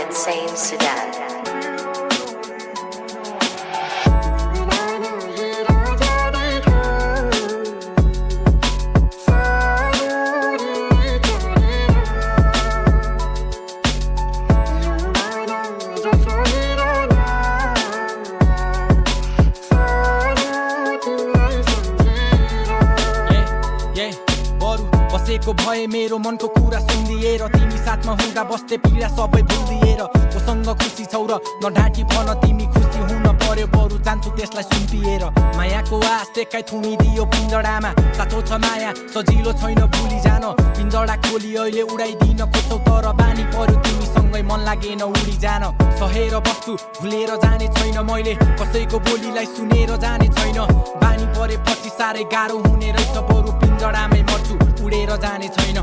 insane Sudan. बसेको भए मेरो मनको कुरा सुनिदिएर तिमी साथमा हुँदा बस्दै पीडा सबै भुलिएर मसँग खुसी छौ र नढाँटी भन तिमी खुसी हुन पर्यो बरु जान्छु त्यसलाई सुम्पिएर मायाको आस देखाइ थुनिदियो पिञ्जडामा साँचो छ माया सजिलो छैन भुली जान पिञ्जडा खोली अहिले उडाइदिन खोज्छौ तर बानी पर्यो तिमीसँगै मन लागेन उडी जान सहेर बस्छु भुलेर जाने छैन मैले कसैको बोलीलाई सुनेर जाने छैन बानी परेपछि साह्रै गाह्रो हुने रहेछ बरु पिञ्जडामै मर्छु उडेर जाने छैन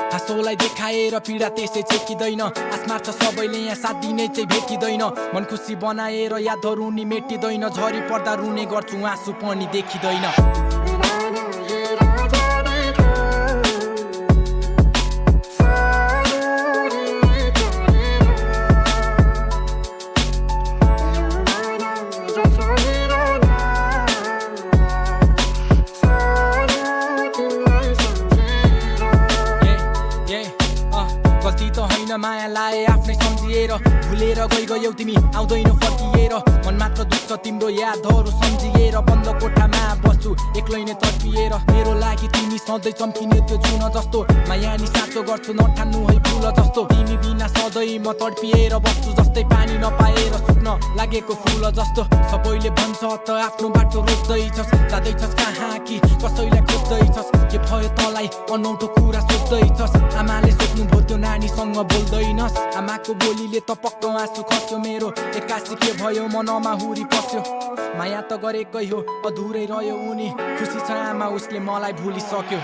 हाँसोलाई देखाएर पीडा त्यसै चेकिँदैन आसमार्छ सबैले यहाँ साथ दिने चाहिँ भेटिँदैन मन खुसी बनाएर यादहरू नि मेटिँदैन झरी पर्दा रुने गर्छु आँसु पनि देखिँदैन माया लाए आफ्नै सम्झिएर भुलेर गयौ तिमी आउँदैन फर्किएर मन मात्र दुख्छ तिम्रो यादहरू सम्झिएर बन्द कोठामा बस्छु एक्लै नै तर्पिएर मेरो लागि तिमी सधैँ चम्किने त्यो जुन जस्तो माया नि साँचो गर्छु नठान्नु है फुल जस्तो तिमी बिना सधैँ म तडपिएर बस्छु जस्तै पानी नपाएर सुक्न लागेको फुल जस्तो सबैले भन्छ त आफ्नो बाटो रोज्दैछस् जाँदैछस् कहाँ कि कसैलाई खोज्दैछस् के भयो तँलाई अनौठो कुरा सोच्दैछस् आमाले सोध्नुभयो त्यो नानीसँग बोल्दैनस् आमाको बोलीले त पक्क आँसु खस्यो मेरो एक्कासी के भयो मनमा हुरी पस्यो माया त गरेकै हो अधुरै रह्यो उनी खुसी छ आमा उसले मलाई भुलिसक्यो